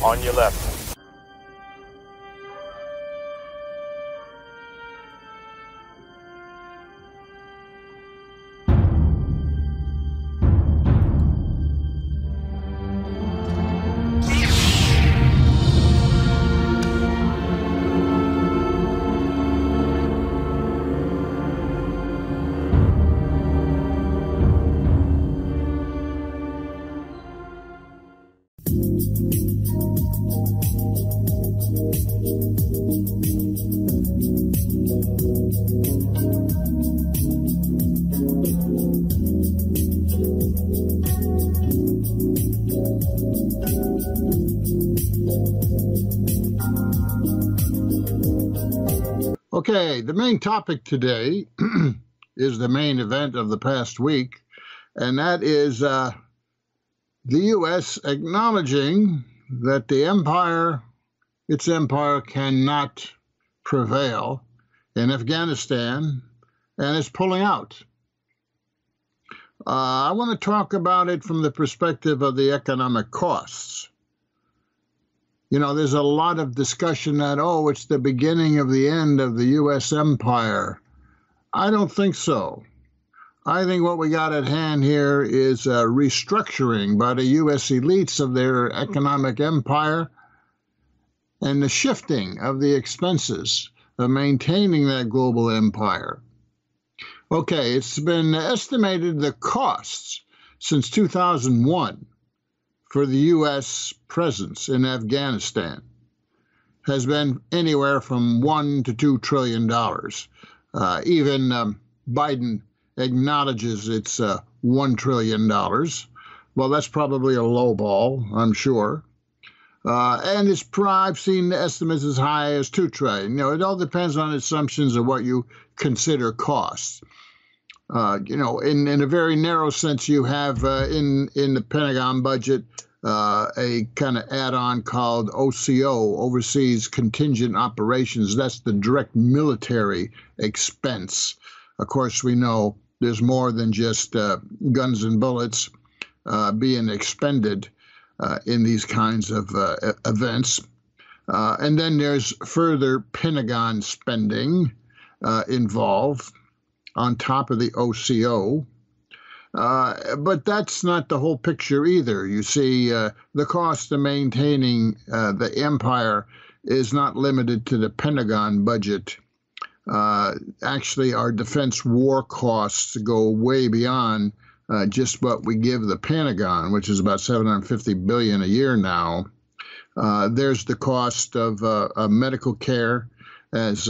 on your left. Okay, the main topic today is the main event of the past week, and that is the U.S. acknowledging that its empire cannot prevail in Afghanistan and is pulling out. I want to talk about it from the perspective of the economic costs. You know, there's a lot of discussion that, oh, it's the beginning of the end of the U.S. empire. I don't think so. I think what we got at hand here is a restructuring by the U.S. elites of their economic empire and the shifting of the expenses of maintaining that global empire. Okay, it's been estimated the costs since 2001 for the U.S. presence in Afghanistan has been anywhere from $1 to $2 trillion. Even Biden acknowledges it's $1 trillion. Well, that's probably a low ball, I'm sure. And I've seen estimates as high as $2 trillion. You know, it all depends on assumptions of what you consider costs. You know, in a very narrow sense, you have in the Pentagon budget a kind of add-on called OCO, Overseas Contingent Operations. That's the direct military expense. Of course, we know there's more than just guns and bullets being expended in these kinds of events. And then there's further Pentagon spending involved on top of the OCO. But that's not the whole picture either. You see, the cost of maintaining the empire is not limited to the Pentagon budget. Actually, our defense war costs go way beyond just what we give the Pentagon, which is about $750 billion a year now. There's the cost of medical care as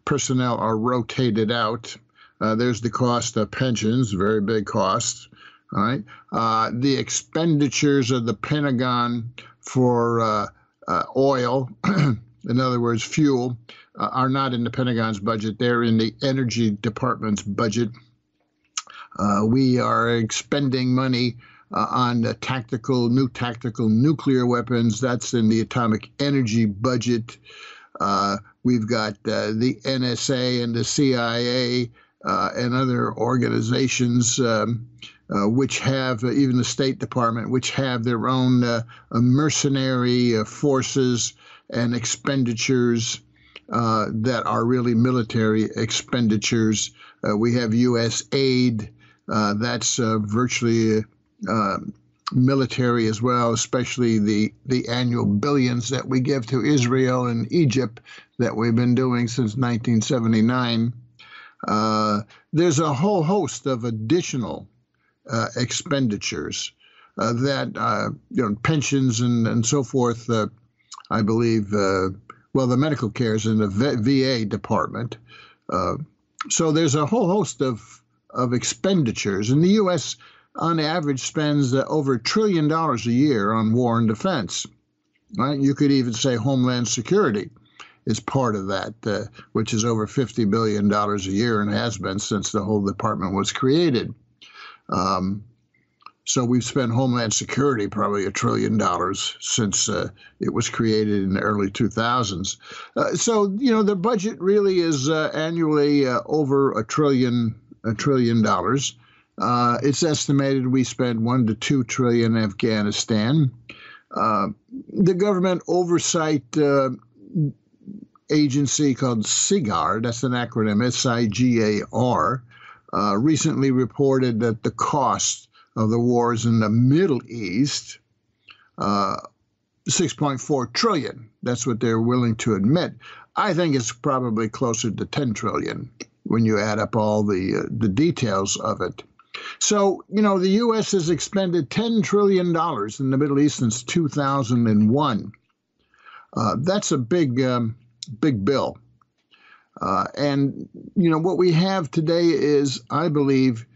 personnel are rotated out. There's the cost of pensions, very big cost. All right. The expenditures of the Pentagon for oil, in other words, fuel, are not in the Pentagon's budget. They're in the Energy Department's budget. We are expending money on the new tactical nuclear weapons. That's in the atomic energy budget. We've got the NSA and the CIA and other organizations which have, even the State Department, which have their own mercenary forces and expenditures that are really military expenditures. We have U.S. aid, that's virtually military as well, especially the annual billions that we give to Israel and Egypt that we've been doing since 1979. There's a whole host of additional expenditures that, pensions and so forth, I believe, well, the medical care is in the VA department. So there's a whole host of expenditures. And the U.S., on average, spends over $1 trillion a year on war and defense. Right? You could even say Homeland Security is part of that, which is over $50 billion a year and has been since the whole department was created. So we've spent Homeland Security probably $1 trillion since it was created in the early 2000s. So, the budget really is annually over $1 trillion. It's estimated we spend $1 to $2 trillion in Afghanistan. The government oversight agency called SIGAR, that's an acronym, SIGAR, recently reported that the cost of the wars in the Middle East, 6.4 trillion. That's what they're willing to admit. I think it's probably closer to 10 trillion when you add up all the details of it. So, the U.S. has expended $10 trillion in the Middle East since 2001. That's a big bill. And, what we have today is, I believe,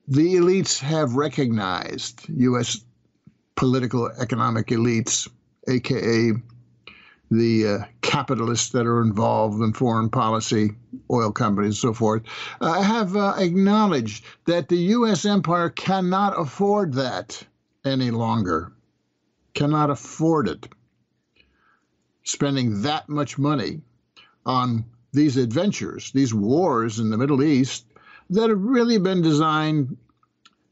the elites have recognized, U.S. political economic elites, a.k.a. the capitalists that are involved in foreign policy, oil companies and so forth, have acknowledged that the U.S. empire cannot afford that any longer. Cannot afford it. Spending that much money on these adventures, these wars in the Middle East that have really been designed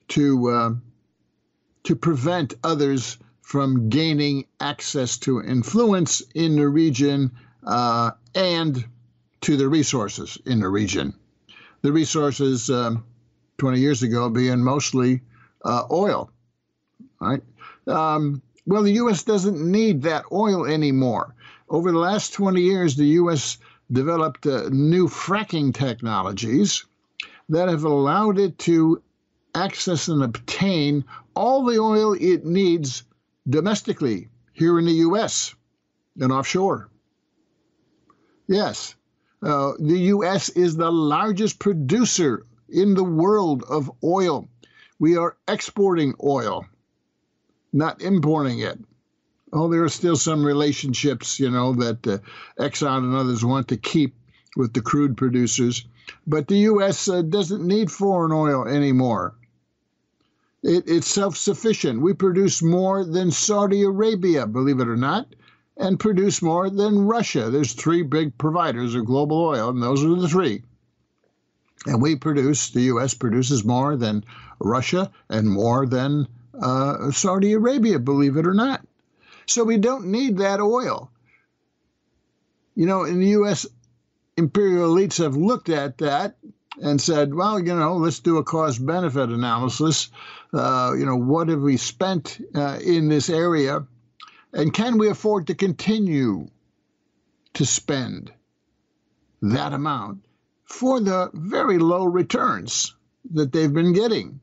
to prevent others from gaining access to influence in the region and to the resources in the region. The resources 20 years ago being mostly oil, right? Well, the U.S. doesn't need that oil anymore. Over the last 20 years, the U.S. developed new fracking technologies that have allowed it to access and obtain all the oil it needs domestically here in the U.S. and offshore. Yes, the U.S. is the largest producer in the world of oil. We are exporting oil, not importing it. Oh, there are still some relationships, that Exxon and others want to keep with the crude producers. But the U.S. Doesn't need foreign oil anymore. It's self-sufficient. We produce more than Saudi Arabia, believe it or not, and produce more than Russia. There's three big providers of global oil, and those are the three. And the U.S. produces more than Russia and more than Saudi Arabia, believe it or not. So we don't need that oil. In the U.S., imperial elites have looked at that and said, well, let's do a cost-benefit analysis. What have we spent in this area? And can we afford to continue to spend that amount for the very low returns that they've been getting?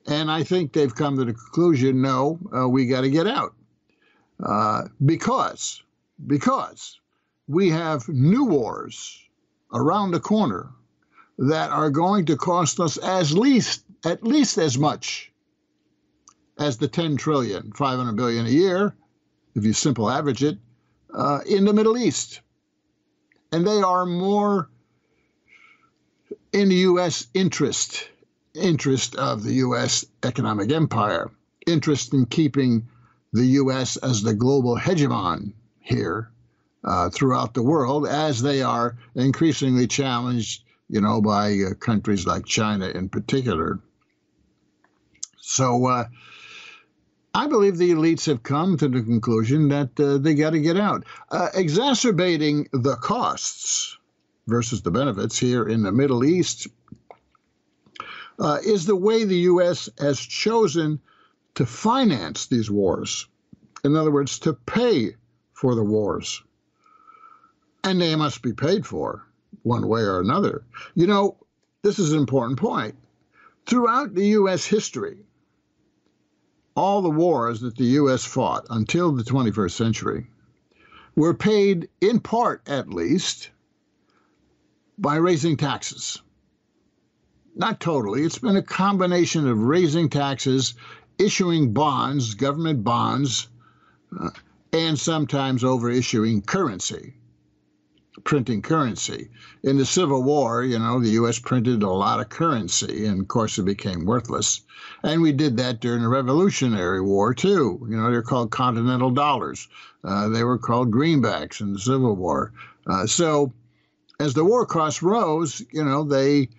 And I think they've come to the conclusion, no, we got to get out. Because we have new wars around the corner that are going to cost us at least as much as the 10 trillion, 500 billion a year, if you simple average it, in the Middle East. And they are more in the U.S. interest of the U.S. economic empire, interest in keeping the U.S. as the global hegemon here throughout the world, as they are increasingly challenged, by countries like China in particular. So I believe the elites have come to the conclusion that they got to get out. Exacerbating the costs versus the benefits here in the Middle East is the way the U.S. has chosen to finance these wars. In other words, to pay for the wars. And they must be paid for one way or another. This is an important point. Throughout the U.S. history, all the wars that the U.S. fought until the 21st century were paid, in part at least, by raising taxes. Not totally. It's been a combination of raising taxes, issuing bonds, government bonds, and sometimes overissuing currency, printing currency. In the Civil War, the U.S. printed a lot of currency, and of course it became worthless. And we did that during the Revolutionary War, too. They're called Continental dollars. They were called greenbacks in the Civil War. So as the war costs rose, they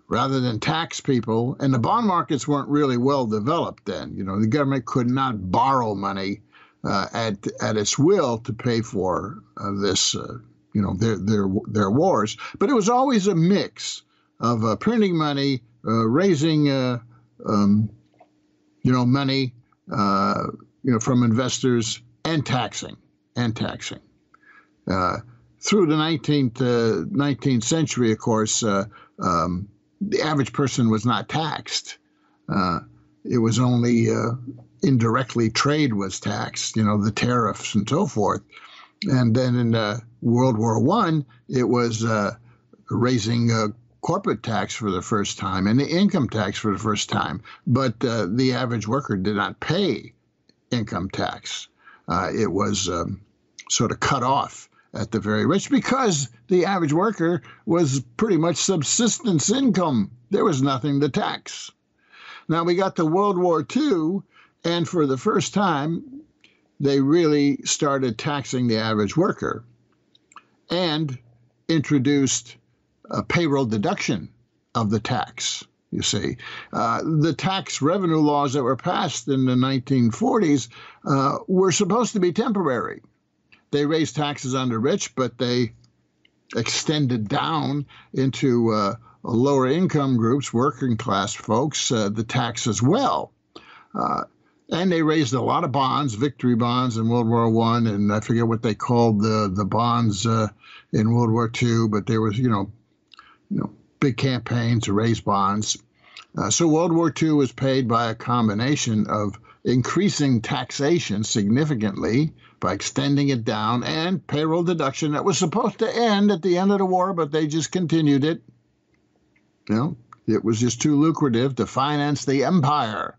rather than tax people. And the bond markets weren't really well developed then. The government could not borrow money at its will to pay for this, their wars. But it was always a mix of printing money, raising, money, from investors, and taxing. Through the 19th century, of course, the average person was not taxed. It was only indirectly trade was taxed, the tariffs and so forth. And then in World War I, it was raising corporate tax for the first time and the income tax for the first time. But the average worker did not pay income tax. It was sort of cut off at the very rich because the average worker was pretty much subsistence income. There was nothing to tax. Now we got to World War II, and for the first time, they really started taxing the average worker and introduced a payroll deduction of the tax. You see, the tax revenue laws that were passed in the 1940s were supposed to be temporary. They raised taxes on the rich, but they extended down into lower income groups, working class folks, the tax as well. And they raised a lot of bonds, victory bonds in World War I, and I forget what they called the bonds in World War II, but there was, big campaigns to raise bonds. So World War II was paid by a combination of increasing taxation significantly by extending it down and payroll deduction that was supposed to end at the end of the war, but they just continued it. It was just too lucrative to finance the empire.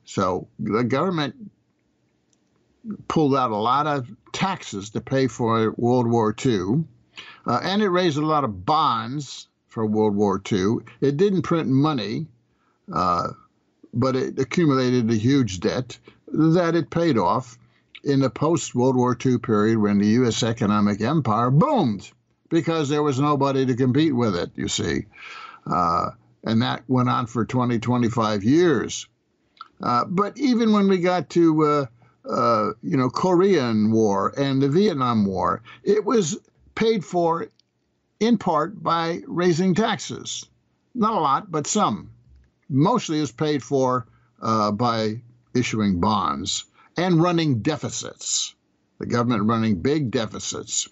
So the government pulled out a lot of taxes to pay for World War II, and it raised a lot of bonds for World War II. It didn't print money, but it accumulated a huge debt that it paid off in the post-World War II period when the U.S. economic empire boomed because there was nobody to compete with it, you see. And that went on for 20, 25 years. But even when we got to, Korean War and the Vietnam War, it was paid for in part by raising taxes. Not a lot, but some. Mostly is paid for by issuing bonds and running deficits. The government running big deficits.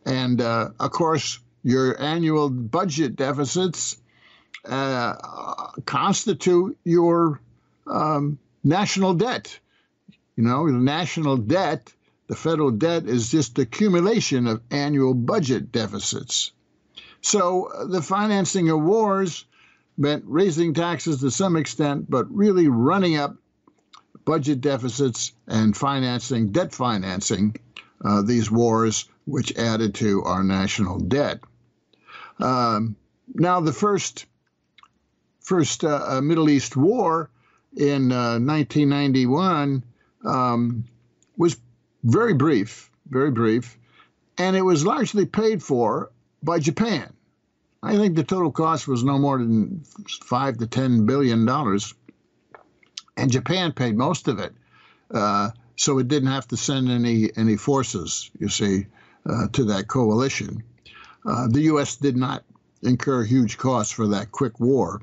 And of course, your annual budget deficits constitute your national debt. The national debt, the federal debt, is just the accumulation of annual budget deficits. So the financing of wars meant raising taxes to some extent, but really running up budget deficits and debt financing these wars, which added to our national debt. Now, the first Middle East war in 1991 was very brief, and it was largely paid for by Japan. I think the total cost was no more than $5 to $10 billion, and Japan paid most of it, so it didn't have to send any forces, you see, to that coalition. The U.S. did not incur huge costs for that quick war,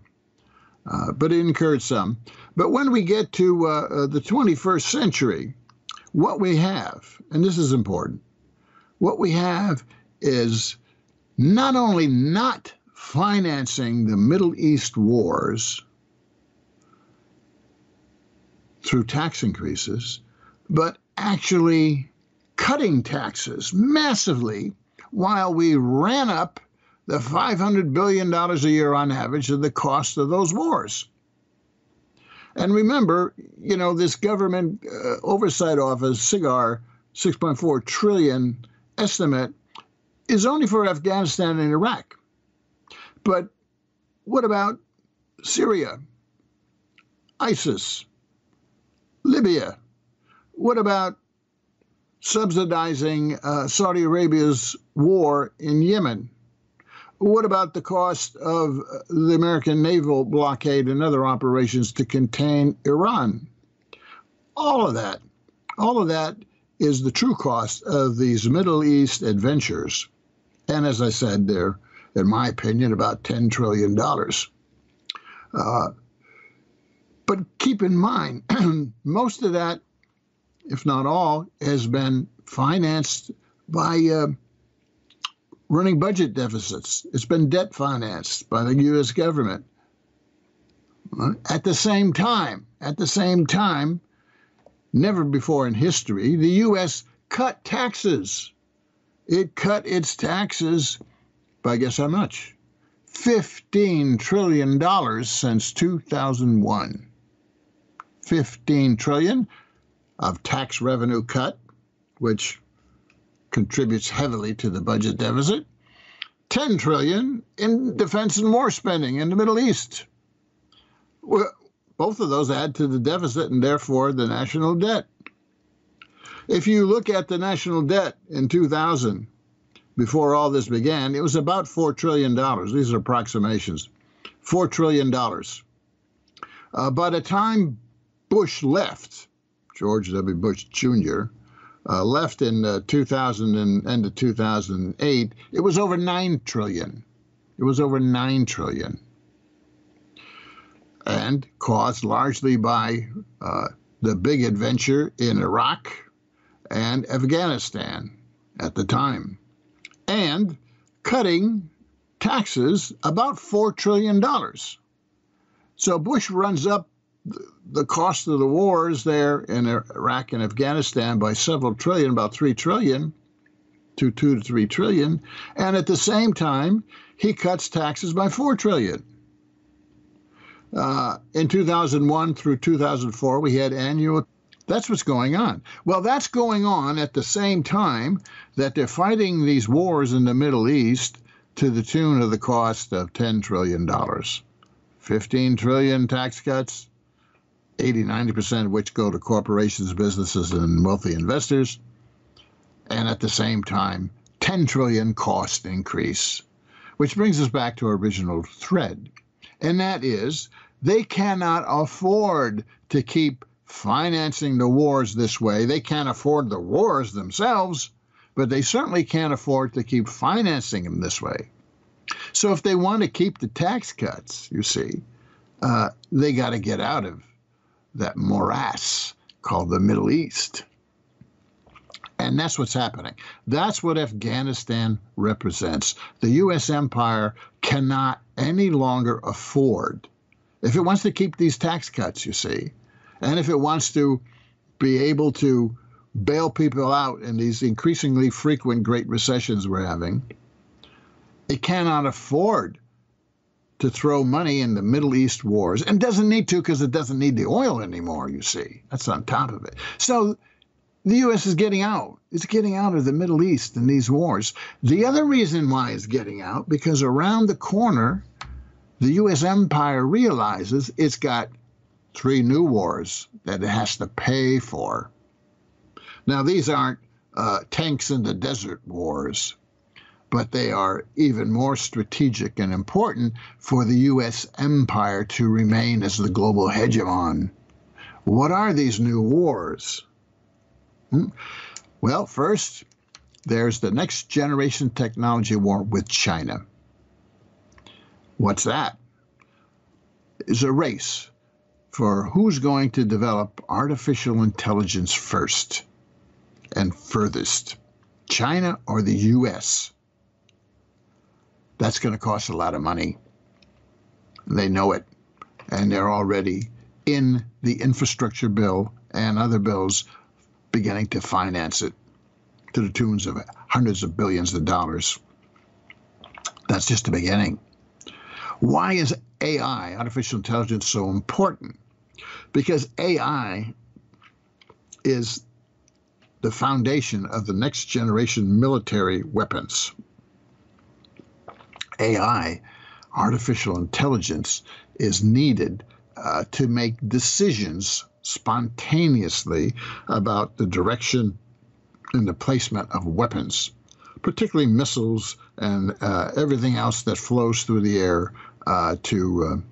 but it incurred some. But when we get to the 21st century, what we have, and this is important, what we have is not only not financing the Middle East wars through tax increases, but actually cutting taxes massively while we ran up the $500 billion a year on average of the cost of those wars. And remember, this government oversight office, SIGAR, $6.4 trillion estimate is only for Afghanistan and Iraq. But what about Syria, ISIS, Libya? What about subsidizing Saudi Arabia's war in Yemen? What about the cost of the American naval blockade and other operations to contain Iran? All of that is the true cost of these Middle East adventures. And as I said, they're, in my opinion, about $10 trillion. But keep in mind, most of that, if not all, has been financed by running budget deficits. It's been debt financed by the U.S. government. At the same time, never before in history, the U.S. cut taxes. It cut its taxes by guess how much? $15 trillion since 2001. $15 trillion of tax revenue cut, which contributes heavily to the budget deficit. $10 trillion in defense and war spending in the Middle East. Well, both of those add to the deficit and therefore the national debt. If you look at the national debt in 2000, before all this began, it was about $4 trillion. These are approximations. $4 trillion. By the time Bush left, George W. Bush Jr., left in 2000 and end of 2008, it was over $9 trillion. It was over $9 trillion. And caused largely by the big adventure in Iraq and Afghanistan at the time. And cutting taxes about $4 trillion. So Bush runs up the cost of the wars there in Iraq and Afghanistan by several trillion, about $3 trillion, to $2 to $3 trillion. And at the same time, he cuts taxes by $4 trillion. In 2001 through 2004, we had annual. That's what's going on. Well, that's going on at the same time that they're fighting these wars in the Middle East to the tune of the cost of $10 trillion. 15 trillion tax cuts, 80–90% of which go to corporations, businesses, and wealthy investors. And at the same time, 10 trillion cost increase, which brings us back to our original thread. And that is, they cannot afford to keep financing the wars this way. They can't afford the wars themselves, but they certainly can't afford to keep financing them this way. So if they want to keep the tax cuts, you see, they got to get out of that morass called the Middle East. And that's what's happening. That's what Afghanistan represents. The U.S. empire cannot any longer afford, if it wants to keep these tax cuts, you see, and if it wants to be able to bail people out in these increasingly frequent great recessions we're having, it cannot afford to throw money in the Middle East wars, and doesn't need to because it doesn't need the oil anymore, you see. That's on top of it. So the U.S. is getting out. It's getting out of the Middle East in these wars. The other reason why it's getting out, because around the corner, the U.S. empire realizes it's got 3 new wars that it has to pay for. Now, these aren't tanks in the desert wars, but they are even more strategic and important for the U.S. empire to remain as the global hegemon. What are these new wars? Well, first, there's the next generation technology war with China. What's that? It's a race for who's going to develop artificial intelligence first and furthest, China or the U.S. That's going to cost a lot of money. They know it, and they're already in the infrastructure bill and other bills beginning to finance it to the tunes of hundreds of billions of dollars. That's just the beginning. Why is AI, artificial intelligence, so important? Because AI is the foundation of the next generation military weapons. AI, artificial intelligence, is needed to make decisions spontaneously about the direction and the placement of weapons, particularly missiles and everything else that flows through the air to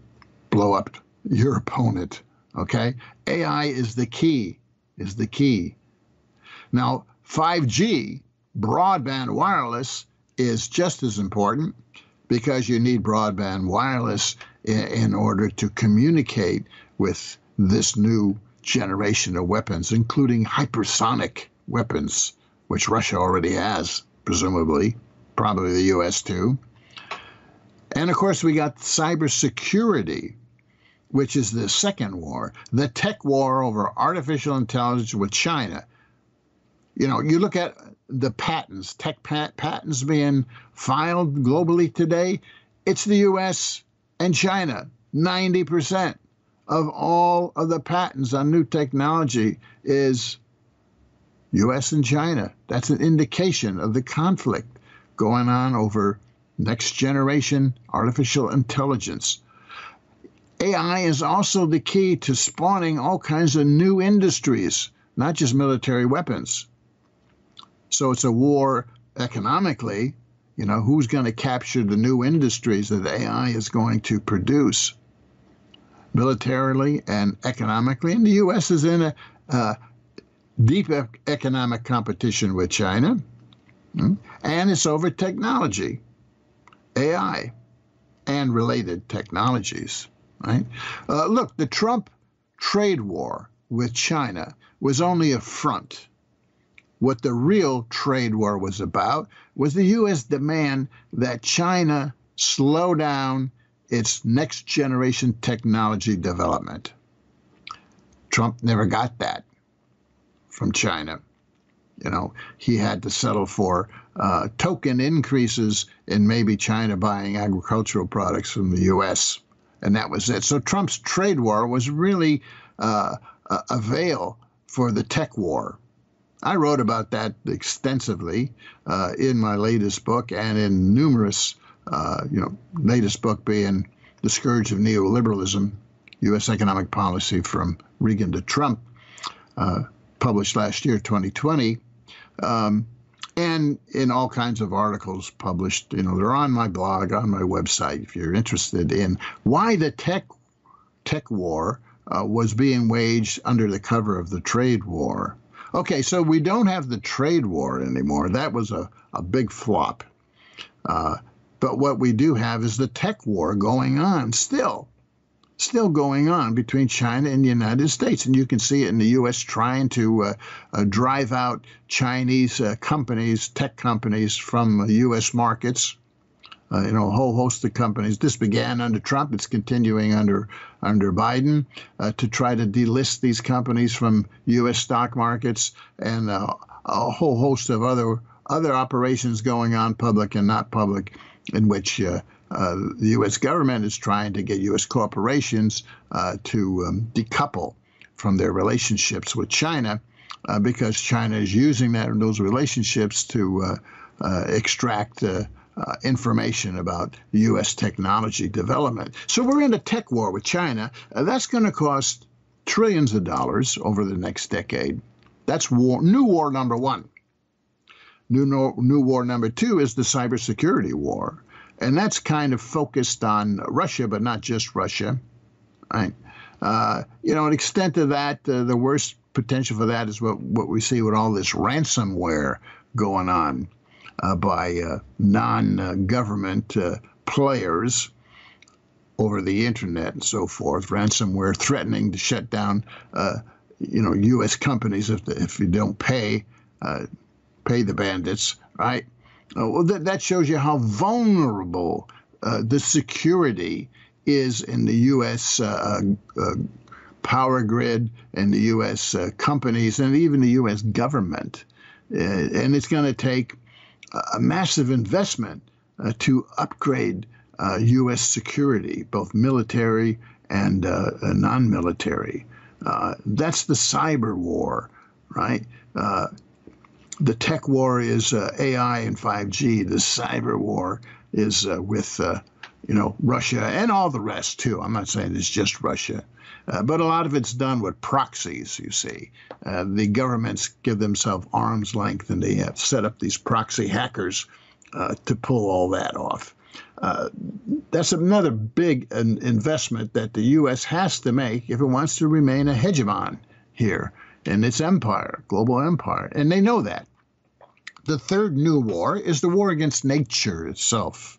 blow up your opponent. Okay? AI is the key, Now, 5G, broadband wireless, is just as important because you need broadband wireless in order to communicate with this new generation of weapons, including hypersonic weapons, which Russia already has, presumably, probably the U.S. too. And of course, we got cybersecurity, which is the second war, the tech war over artificial intelligence with China. You know, you look at the patents, patents being filed globally today, it's the U.S. and China. 90% of all of the patents on new technology is U.S. and China. That's an indication of the conflict going on over next generation artificial intelligence. AI is also the key to spawning all kinds of new industries, not just military weapons. So it's a war economically. You know, who's going to capture the new industries that AI is going to produce? Militarily and economically. And the U.S. is in a deep economic competition with China. And it's over technology, AI, and related technologies. Right? Look, the Trump trade war with China was only a front. What the real trade war was about was the U.S. demand that China slow down its next generation technology development. Trump never got that from China. You know, he had to settle for token increases in maybe China buying agricultural products from the U.S., and that was it. So Trump's trade war was really a veil for the tech war. I wrote about that extensively in my latest book and in numerous, latest book being The Scourge of Neoliberalism, U.S. Economic Policy from Reagan to Trump, published last year, 2020, and in all kinds of articles published. You know, they're on my blog, on my website, if you're interested in why the tech war was being waged under the cover of the trade war. Okay, so we don't have the trade war anymore. That was a big flop. But what we do have is the tech war going on still going on between China and the United States. And you can see it in the U.S. trying to drive out Chinese companies, tech companies from U.S. markets. A whole host of companies. This began under Trump. It's continuing under Biden to try to delist these companies from U.S. stock markets, and a whole host of other operations going on, public and not public, in which the U.S. government is trying to get U.S. corporations to decouple from their relationships with China, because China is using those relationships to extract information about U.S. technology development. So we're in a tech war with China. That's going to cost trillions of dollars over the next decade. That's new war number one. New war number two is the cybersecurity war. And that's kind of focused on Russia, but not just Russia. Right? An extent of that, the worst potential for that is what we see with all this ransomware going on by non-government players over the internet and so forth. Ransomware threatening to shut down, U.S. companies if you don't pay the bandits, right? Well, that shows you how vulnerable the security is in the U.S. Power grid and the U.S. Companies and even the U.S. government. And it's going to take a massive investment to upgrade U.S. security, both military and non-military. That's the cyber war, right? The tech war is AI and 5G. The cyber war is with, Russia and all the rest, too. I'm not saying it's just Russia. But a lot of it's done with proxies, you see. The governments give themselves arm's length, and they have set up these proxy hackers to pull all that off. That's another big investment that the U.S. has to make if it wants to remain a hegemon here in its empire, global empire. And they know that. The third new war is the war against nature itself.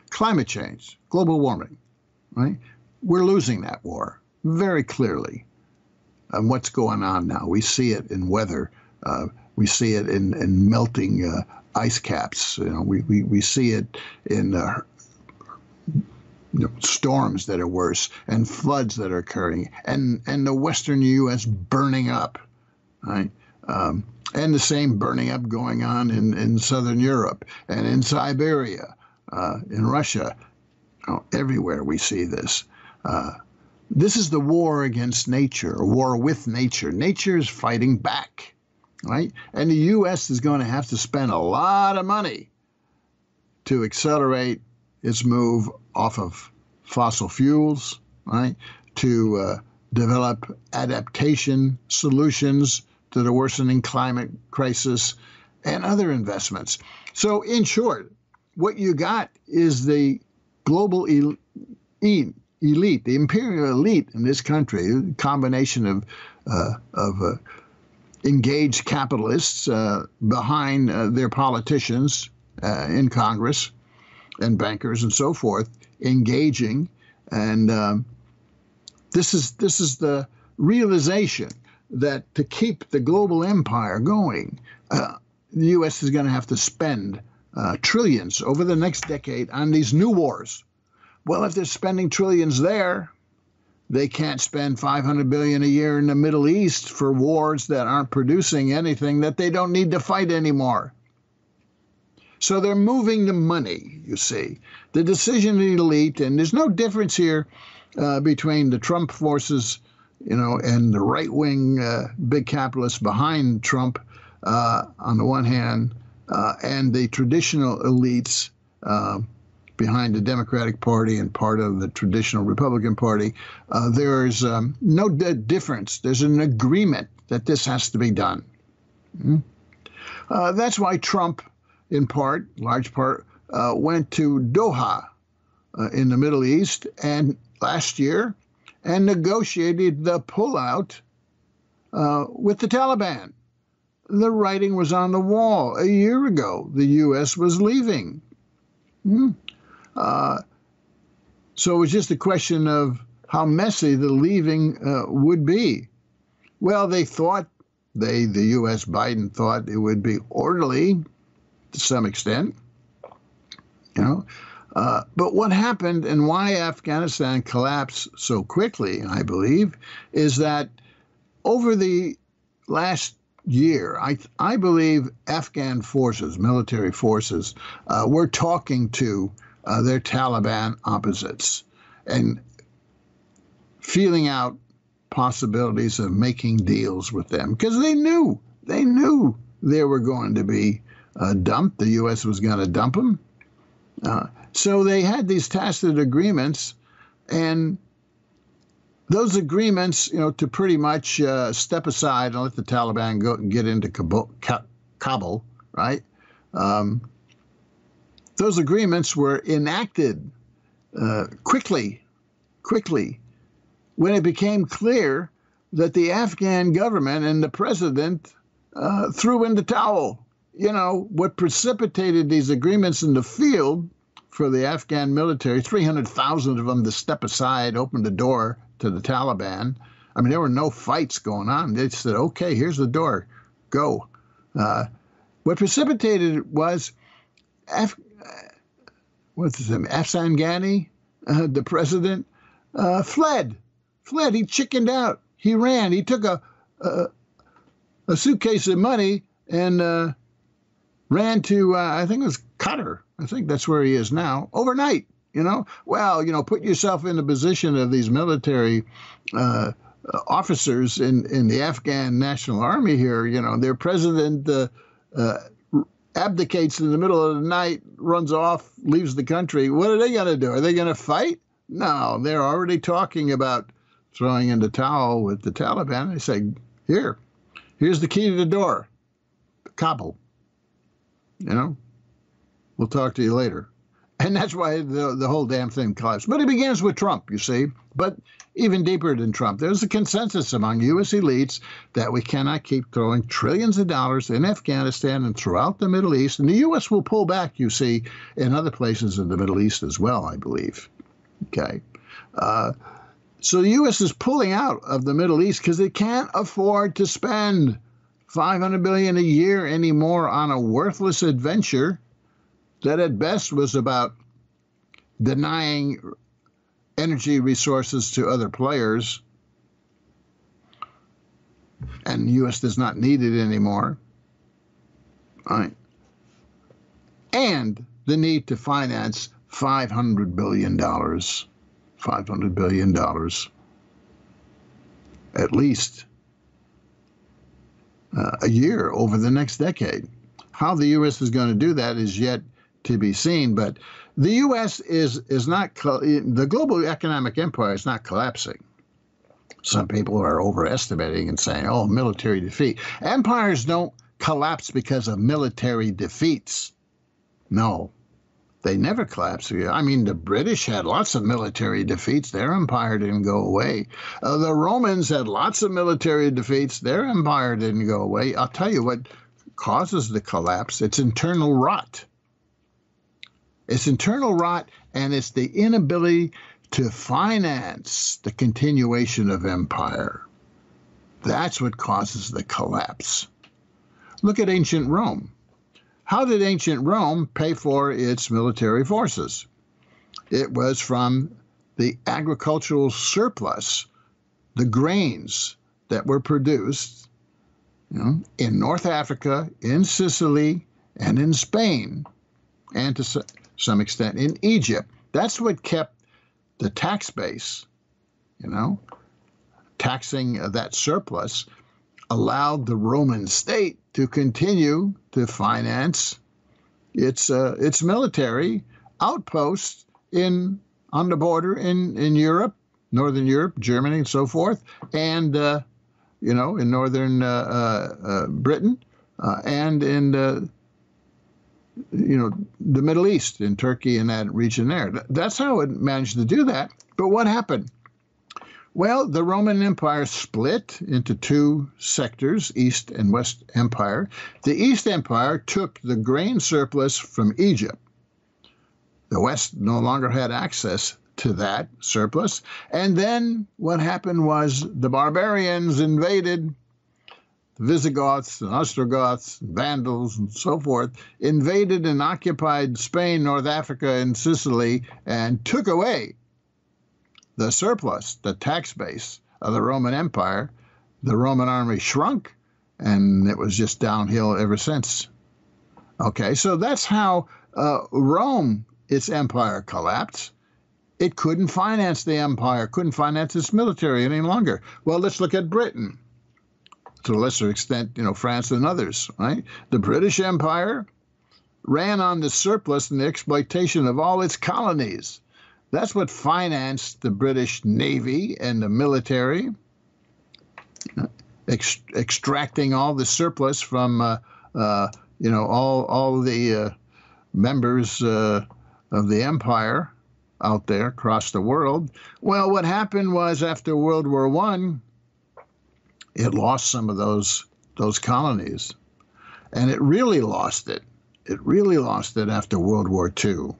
Climate change, global warming, right? We're losing that war very clearly. And what's going on now? We see it in weather. We see it in melting ice caps. We see it in storms that are worse and floods that are occurring, and the western U.S. burning up, right? And the same burning up going on in southern Europe and in Siberia, in Russia. Everywhere we see this. This is the war against nature, a war with nature. Nature is fighting back, right? And the U.S. is going to have to spend a lot of money to accelerate its move off of fossil fuels, right? To develop adaptation solutions to the worsening climate crisis and other investments. So in short, what you got is the global elite, the imperial elite in this country, a combination of engaged capitalists behind their politicians in Congress and bankers and so forth, engaging. And this is the realization that to keep the global empire going, the U.S. is going to have to spend trillions over the next decade on these new wars. Well, if they're spending trillions there, they can't spend $500 billion a year in the Middle East for wars that aren't producing anything that they don't need to fight anymore. So they're moving the money, you see. The decision of the elite, and there's no difference here between the Trump forces, and the right-wing big capitalists behind Trump on the one hand, and the traditional elites behind the Democratic Party and part of the traditional Republican Party. There's no difference. There's an agreement that this has to be done. That's why Trump, in part, large part, went to Doha in the Middle East and last year and negotiated the pullout with the Taliban. The writing was on the wall. A year ago, the U.S. was leaving. So it was just a question of how messy the leaving would be. Well, they thought, the U.S. Biden thought it would be orderly to some extent, but what happened and why Afghanistan collapsed so quickly, I believe, is that over the last year, I believe Afghan forces, military forces, were talking to their Taliban opposites and feeling out possibilities of making deals with them because they knew they were going to be dumped. The U.S. was going to dump them. So they had these tacit agreements, and those agreements, to pretty much step aside and let the Taliban go and get into Kabul, right? Those agreements were enacted quickly, when it became clear that the Afghan government and the president threw in the towel. What precipitated these agreements in the field for the Afghan military, 300,000 of them to step aside, open the door to the Taliban. I mean, there were no fights going on. They said, okay, here's the door, go. What precipitated it was, what's his name, Afsan Ghani, the president, fled. He chickened out. He ran. He took a suitcase of money and ran to, I think it was Qatar. I think that's where he is now, overnight, Well, put yourself in the position of these military officers in the Afghan National Army here. Their president abdicates in the middle of the night, runs off, leaves the country. What are they going to do? Are they going to fight? No, they're already talking about throwing in the towel with the Taliban. They say, here's the key to the door, Kabul. We'll talk to you later. And that's why the whole damn thing collapsed. But it begins with Trump, you see. But even deeper than Trump, there's a consensus among U.S. elites that we cannot keep throwing trillions of dollars in Afghanistan and throughout the Middle East. And the U.S. will pull back, you see, in other places in the Middle East as well, I believe. Okay. So the U.S. is pulling out of the Middle East because it can't afford to spend $500 billion a year anymore on a worthless adventure that at best was about denying energy resources to other players, and the U.S. does not need it anymore. All right. And the need to finance $500 billion, $500 billion at least a year over the next decade. How the U.S. is going to do that is yet to be seen, but the U.S. is not, the global economic empire is not collapsing. Some people are overestimating and saying, oh, military defeat. Empires don't collapse because of military defeats. No, they never collapse. I mean, the British had lots of military defeats. Their empire didn't go away. The Romans had lots of military defeats. Their empire didn't go away. I'll tell you what causes the collapse. It's internal rot. It's internal rot, and it's the inability to finance the continuation of empire. That's what causes the collapse. Look at ancient Rome. How did ancient Rome pay for its military forces? It was from the agricultural surplus, the grains that were produced, in North Africa, in Sicily, and in Spain, and to some extent in Egypt. That's what kept the tax base, taxing that surplus, allowed the Roman state to continue to finance its military outposts on the border in Europe, Northern Europe, Germany, and so forth, and in northern Britain, and in the Middle East, in Turkey and that region there. That's how it managed to do that. But what happened? Well, the Roman Empire split into two sectors, East and West Empire. The East Empire took the grain surplus from Egypt. The West no longer had access to that surplus. And then what happened was the barbarians invaded. The Visigoths and Ostrogoths, Vandals, and so forth, invaded and occupied Spain, North Africa, and Sicily, and took away the surplus, the tax base of the Roman Empire. The Roman army shrunk, and it was just downhill ever since. Okay, so that's how Rome, its empire, collapsed. It couldn't finance the empire, couldn't finance its military any longer. Well, let's look at Britain. To a lesser extent, France and others, right? The British Empire ran on the surplus and the exploitation of all its colonies. That's what financed the British Navy and the military, extracting all the surplus from, all the members of the empire out there across the world. Well, what happened was after World War I, it lost some of those colonies, and it really lost it. It really lost it after World War II.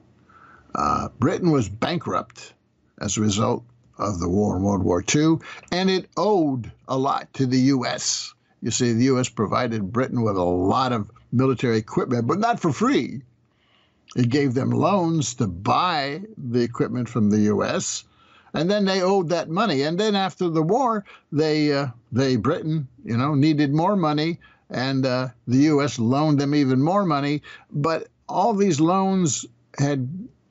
Britain was bankrupt as a result of the war in World War II, and it owed a lot to the U.S. You see, the U.S. provided Britain with a lot of military equipment, but not for free. It gave them loans to buy the equipment from the U.S., and then they owed that money. And then after the war, Britain, needed more money, and the U.S. loaned them even more money. But all these loans had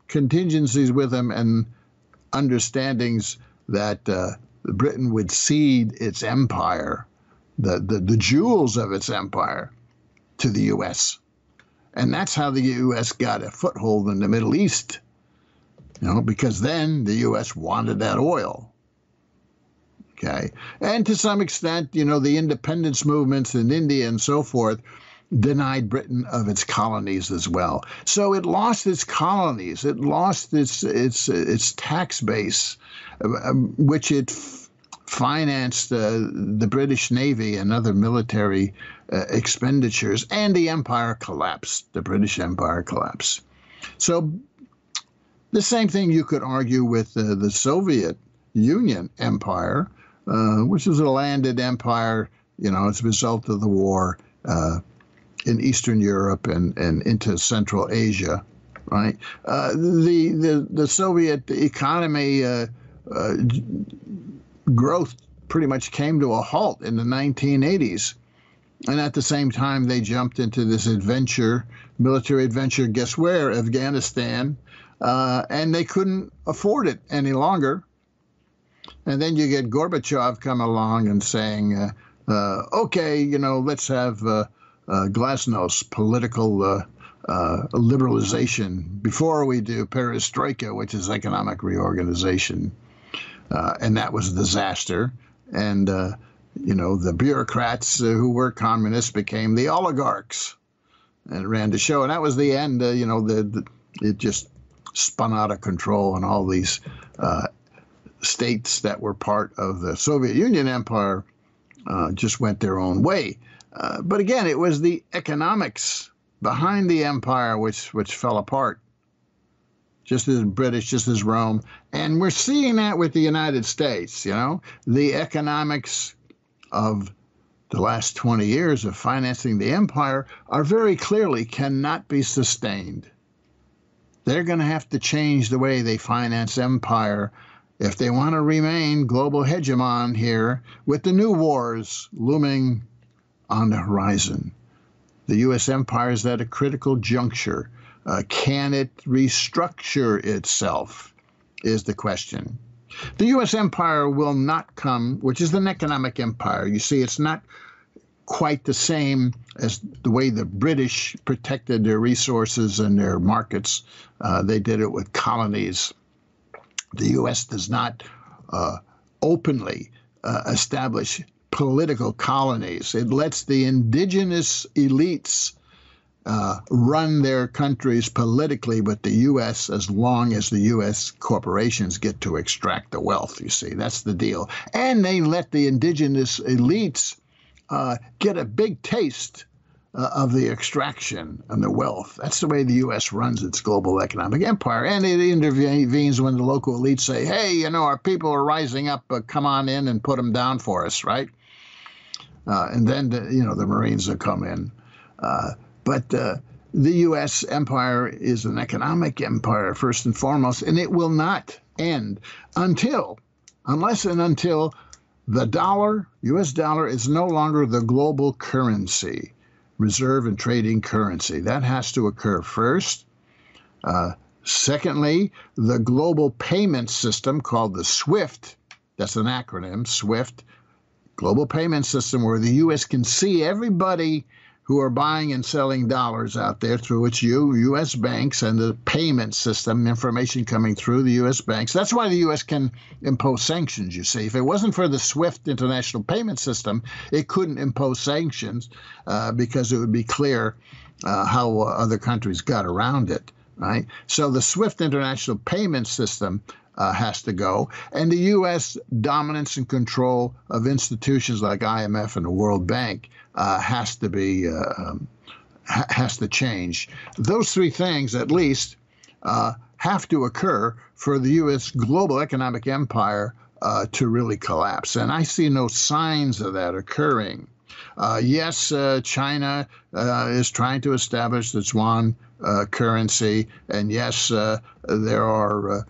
contingencies with them and understandings that Britain would cede its empire, the jewels of its empire, to the U.S. And that's how the U.S. got a foothold in the Middle East. Because then the U.S. wanted that oil. Okay. And to some extent, the independence movements in India and so forth denied Britain of its colonies as well. So it lost its colonies. It lost its tax base, which it financed the British Navy and other military expenditures, and the empire collapsed. The British Empire collapsed. So the same thing you could argue with the Soviet Union empire, which was a landed empire, as a result of the war in Eastern Europe and into Central Asia, right? The Soviet economy growth pretty much came to a halt in the 1980s. And at the same time, they jumped into this military adventure, guess where? Afghanistan. And they couldn't afford it any longer. And then you get Gorbachev come along and saying, okay, let's have glasnost, political liberalization, before we do perestroika, which is economic reorganization. And that was a disaster. And, the bureaucrats who were communists became the oligarchs and ran the show. And that was the end. It just spun out of control, and all these states that were part of the Soviet Union empire just went their own way. But again, it was the economics behind the empire which fell apart, just as British, just as Rome. And we're seeing that with the United States, the economics of the last 20 years of financing the empire are very clearly cannot be sustained. They're going to have to change the way they finance empire if they want to remain global hegemon here, with the new wars looming on the horizon. The U.S. empire is at a critical juncture. Can it restructure itself, is the question. The U.S. empire will not come, which is an economic empire. You see, it's not quite the same as the way the British protected their resources and their markets. They did it with colonies. The U.S. does not openly establish political colonies. It lets the indigenous elites run their countries politically with the U.S. as long as the U.S. corporations get to extract the wealth, you see. That's the deal. And they let the indigenous elites get a big taste of the extraction and the wealth. That's the way the U.S. runs its global economic empire. And it intervenes when the local elites say, hey, our people are rising up, come on in and put them down for us, right? And then, the Marines will come in. But the U.S. empire is an economic empire, first and foremost, and it will not end unless the dollar, U.S. dollar, is no longer the global currency, reserve and trading currency. That has to occur first. Secondly, the global payment system called the SWIFT, that's an acronym, SWIFT, global payment system, where the U.S. can see everybody who are buying and selling dollars out there through its U.S. banks, and the payment system, information coming through the U.S. banks. That's why the U.S. can impose sanctions, you see. If it wasn't for the SWIFT international payment system, it couldn't impose sanctions because it would be clear how other countries got around it, right? So the SWIFT international payment system has to go, and the U.S. dominance and control of institutions like IMF and the World Bank has to change. Those three things, at least, have to occur for the U.S. global economic empire to really collapse, and I see no signs of that occurring. Yes, China is trying to establish its yuan currency, and yes, there are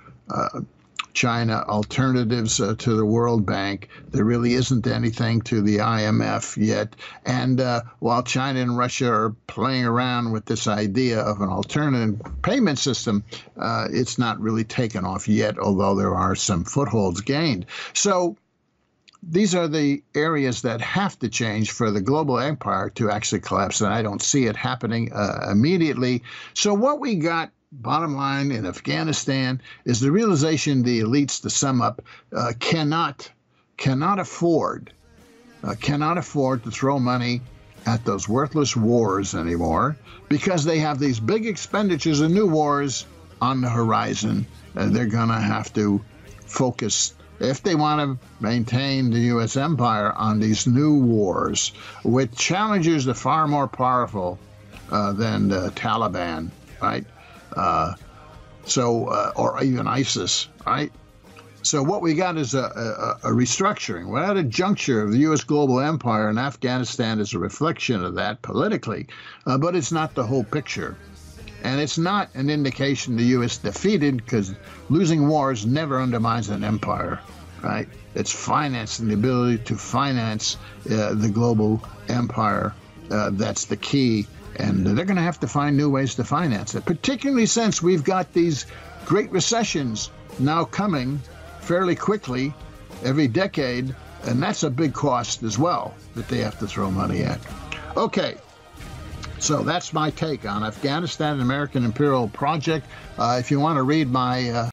China alternatives to the World Bank. There really isn't anything to the IMF yet. And while China and Russia are playing around with this idea of an alternative payment system, it's not really taken off yet, although there are some footholds gained. So these are the areas that have to change for the global empire to actually collapse, and I don't see it happening immediately. So what we got, bottom line, in Afghanistan is the realization the elites, to sum up, cannot afford to throw money at those worthless wars anymore because they have these big expenditures and new wars on the horizon. They're going to have to focus, if they want to maintain the U.S. empire, on these new wars with challengers that are far more powerful than the Taliban, right? Or even ISIS, right? So what we got is a restructuring. We're at a juncture of the U.S. global empire, and Afghanistan is a reflection of that politically, but it's not the whole picture. And it's not an indication the U.S. defeated, because losing wars never undermines an empire, right? It's financing, the ability to finance the global empire. That's the key. And they're going to have to find new ways to finance it, particularly since we've got these great recessions now coming fairly quickly every decade, and that's a big cost as well that they have to throw money at. Okay, so that's my take on Afghanistan, an American Imperial Project. If you want to read my